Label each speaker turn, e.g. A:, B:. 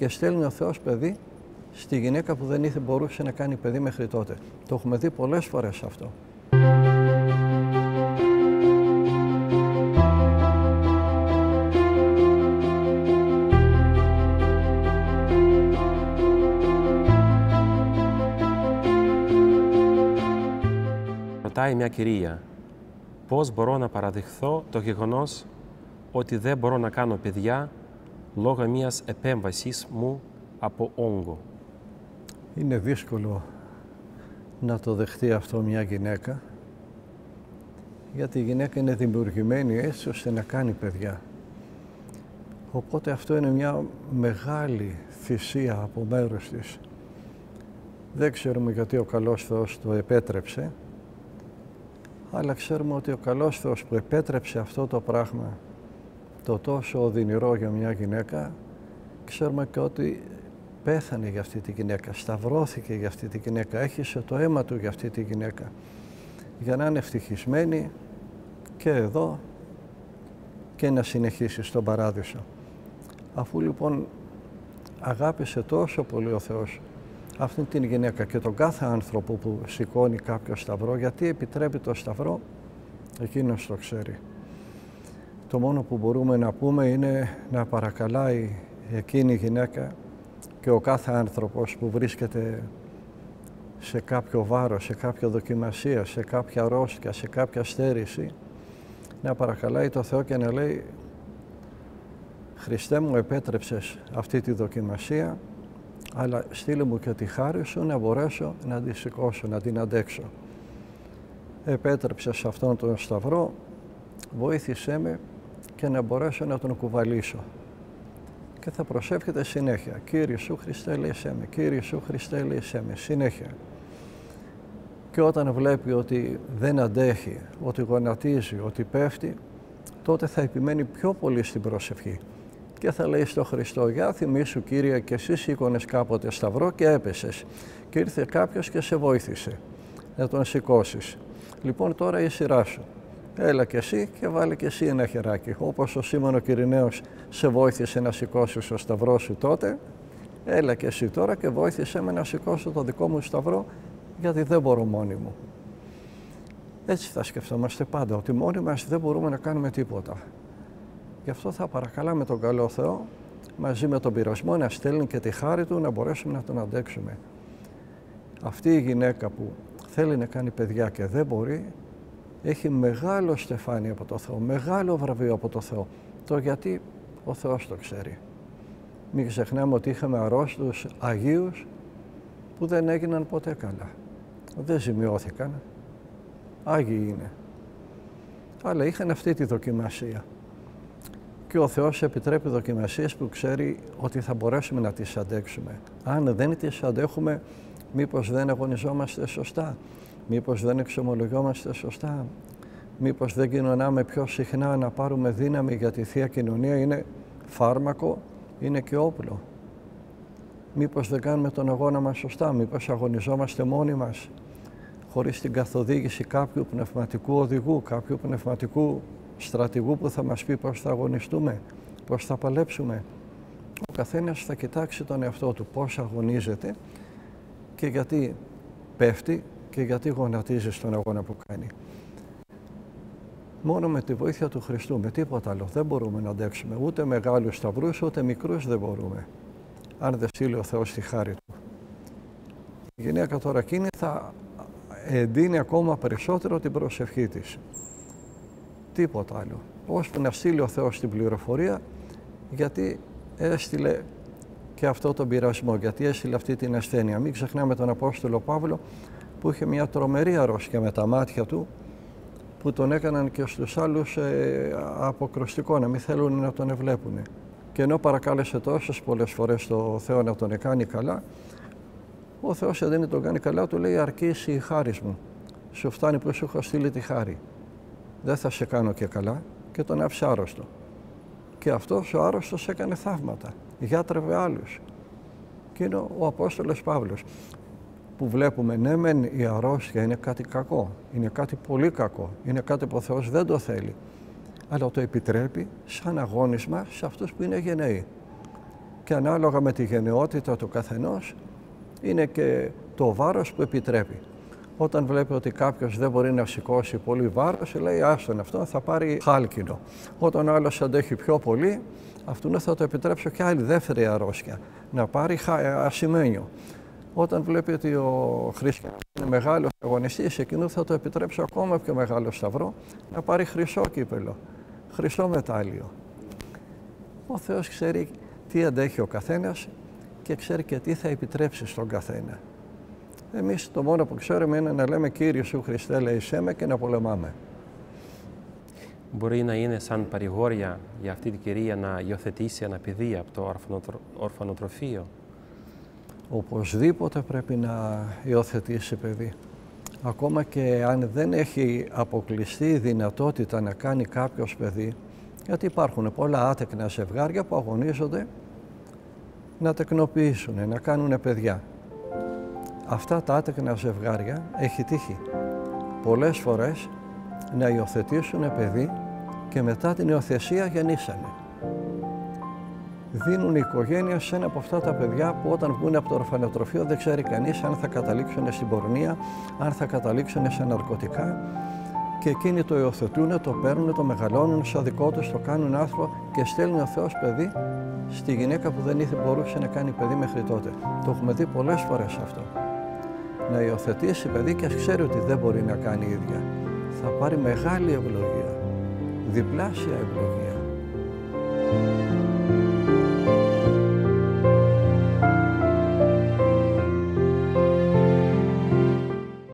A: και στέλνει ο Θεός παιδί στη γυναίκα που δεν μπορούσε να κάνει παιδί μέχρι τότε. Το έχουμε δει πολλές φορές αυτό.
B: Ρωτάει μια κυρία, πώς μπορώ να παραδεχθώ το γεγονός ότι δεν μπορώ να κάνω παιδιά λόγω μιας επέμβασης μου από όγκο.
A: Είναι δύσκολο να το δεχτεί αυτό μια γυναίκα, γιατί η γυναίκα είναι δημιουργημένη έτσι ώστε να κάνει παιδιά. Οπότε αυτό είναι μια μεγάλη θυσία από μέρος της. Δεν ξέρουμε γιατί ο καλός Θεός το επέτρεψε, αλλά ξέρουμε ότι ο καλός Θεός που επέτρεψε αυτό το πράγμα, το τόσο οδυνηρό για μια γυναίκα, ξέρουμε και ότι πέθανε για αυτή τη γυναίκα, σταυρώθηκε για αυτή τη γυναίκα, έχισε το αίμα του για αυτή τη γυναίκα, για να είναι ευτυχισμένη και εδώ και να συνεχίσει στον παράδεισο. Αφού λοιπόν αγάπησε τόσο πολύ ο Θεός αυτήν την γυναίκα και τον κάθε άνθρωπο που σηκώνει κάποιο σταυρό, γιατί επιτρέπει το σταυρό, εκείνος το ξέρει. Το μόνο που μπορούμε να πούμε είναι να παρακαλάει εκείνη η γυναίκα και ο κάθε άνθρωπος που βρίσκεται σε κάποιο βάρος, σε κάποια δοκιμασία, σε κάποια αρρώστια, σε κάποια στέρηση, να παρακαλάει το Θεό και να λέει «Χριστέ μου, επέτρεψες αυτή τη δοκιμασία, αλλά στείλε μου και τη χάρη σου να μπορέσω να τη σηκώσω, να την αντέξω. Επέτρεψες αυτόν τον σταυρό, βοήθησέ με και να μπορέσω να τον κουβαλήσω». Και θα προσεύχεται συνέχεια. «Κύριε Σου Χριστέ, λύσέ με, Κύριε Σου Χριστέ, λύσέ με», συνέχεια. Και όταν βλέπει ότι δεν αντέχει, ότι γονατίζει, ότι πέφτει, τότε θα επιμένει πιο πολύ στην προσευχή. Και θα λέει στο Χριστό, «Για θυμήσου Κύριε, και εσύ σήκωνες κάποτε σταυρό και έπεσες και ήρθε κάποιος και σε βοήθησε να τον σηκώσεις. Λοιπόν τώρα η σειρά σου. Έλα και εσύ και βάλε και εσύ ένα χεράκι. Όπως ο Σίμων ο Κυρηναίος σε βοήθησε να σηκώσεις το σταυρό σου τότε, έλα και εσύ τώρα και βοήθησέ με να σηκώσω το δικό μου σταυρό, γιατί δεν μπορώ μόνοι μου». Έτσι θα σκεφτόμαστε πάντα, ότι μόνοι μας δεν μπορούμε να κάνουμε τίποτα. Γι' αυτό θα παρακαλάμε τον καλό Θεό μαζί με τον πειρασμό να στέλνει και τη χάρη Του να μπορέσουμε να τον αντέξουμε. Αυτή η γυναίκα που θέλει να κάνει παιδιά και δεν μπορεί, έχει μεγάλο στεφάνι από το Θεό, μεγάλο βραβείο από το Θεό. Το γιατί ο Θεός το ξέρει. Μην ξεχνάμε ότι είχαμε αρρώστους Αγίους που δεν έγιναν ποτέ καλά. Δεν ζημιώθηκαν. Άγιοι είναι. Αλλά είχαν αυτή τη δοκιμασία. Και ο Θεός επιτρέπει δοκιμασίες που ξέρει ότι θα μπορέσουμε να τις αντέξουμε. Αν δεν τις αντέχουμε, μήπως δεν αγωνιζόμαστε σωστά, μήπως δεν εξομολογιόμαστε σωστά, μήπως δεν κοινωνάμε πιο συχνά να πάρουμε δύναμη, γιατί η Θεία Κοινωνία είναι φάρμακο, είναι και όπλο. Μήπως δεν κάνουμε τον αγώνα μας σωστά, μήπως αγωνιζόμαστε μόνοι μας, χωρίς την καθοδήγηση κάποιου πνευματικού οδηγού, κάποιου πνευματικού στρατηγού που θα μας πει πώς θα αγωνιστούμε, πώς θα παλέψουμε. Ο καθένας θα κοιτάξει τον εαυτό του, πώς αγωνίζεται και γιατί πέφτει και γιατί γονατίζει στον αγώνα που κάνει. Μόνο με τη βοήθεια του Χριστού, με τίποτα άλλο, δεν μπορούμε να αντέξουμε. Ούτε μεγάλους σταυρούς, ούτε μικρούς δεν μπορούμε, αν δεν στείλει ο Θεός τη χάρη Του. Η γυναίκα τώρα εκείνη θα εντείνει ακόμα περισσότερο την προσευχή της. Τίποτα άλλο. Ώσπου να στείλει ο Θεός την πληροφορία, γιατί έστειλε και αυτό τον πειρασμό, γιατί έστειλε αυτή την ασθένεια. Μην ξεχνάμε τον Απόστολο Παύλο που είχε μια τρομερή αρρώστια με τα μάτια του, που τον έκαναν και στους άλλους αποκρουστικό, να μην θέλουν να τον ευλέπουν. Και ενώ παρακάλεσε τόσες πολλές φορές το Θεό να τον κάνει καλά, ο Θεός δεν τον κάνει καλά, του λέει «Αρκήσει η χάρις μου, σου φτάνει που σου έχω στείλει τη χάρη. Δεν θα σε κάνω και καλά», και τον άφησε άρρωστο. Και αυτός ο άρρωστος έκανε θαύματα, γιάτρευε άλλους. Και είναι ο Απόστολος Παύλος, που βλέπουμε ναι μεν η αρρώστια είναι κάτι κακό, είναι κάτι πολύ κακό, είναι κάτι που ο Θεός δεν το θέλει, αλλά το επιτρέπει σαν αγώνισμα σε αυτούς που είναι γενναίοι. και ανάλογα με τη γενναιότητα του καθενός είναι και το βάρος που επιτρέπει. Όταν βλέπει ότι κάποιος δεν μπορεί να σηκώσει πολύ βάρος, λέει άστον αυτό, θα πάρει χάλκινο. Όταν ο άλλος αντέχει πιο πολύ, αυτού θα το επιτρέψω και άλλη δεύτερη αρρώστια, να πάρει ασημένιο. Όταν βλέπει ότι ο χριστιανός είναι μεγάλος αγωνιστής, εκείνου θα το επιτρέψω ακόμα πιο μεγάλο σταυρό, να πάρει χρυσό κύπελο, χρυσό μετάλλιο. Ο Θεός ξέρει τι αντέχει ο καθένας και ξέρει και τι θα επιτρέψει στον καθένα. Εμείς το μόνο που ξέρουμε είναι να λέμε «Κύριε Ιησού Χριστέ, ελέησέ με» και να πολεμάμε.
B: Μπορεί να είναι σαν παρηγόρια για αυτή την κυρία να υιοθετήσει ένα παιδί από το ορφανοτροφείο.
A: Οπωσδήποτε πρέπει να υιοθετήσει παιδί. Ακόμα και αν δεν έχει αποκλειστεί η δυνατότητα να κάνει κάποιος παιδί, γιατί υπάρχουν πολλά άτεκνα ζευγάρια που αγωνίζονται να τεκνοποιήσουν, να κάνουν παιδιά. Αυτά τα άτεκνα ζευγάρια έχει τύχει πολλές φορές να υιοθετήσουν παιδί και μετά την υιοθεσία γεννήσανε. Δίνουν η οικογένεια σε ένα από αυτά τα παιδιά που όταν βγουν από το ορφανοτροφείο δεν ξέρει κανείς αν θα καταλήξουν στην πορνεία, αν θα καταλήξουν σε ναρκωτικά, και εκείνοι το υιοθετούν, το παίρνουν, το μεγαλώνουν σαν δικό τους, το κάνουν άνθρωπο και στέλνει ο Θεός παιδί στη γυναίκα που δεν μπορούσε να κάνει παιδί μέχρι τότε. Το έχουμε δει πολλές φορές αυτό. Να υιοθετήσει παιδί και ας ξέρει ότι δεν μπορεί να κάνει ίδια. Θα πάρει μεγάλη ευλογία, διπλάσια ευλογία.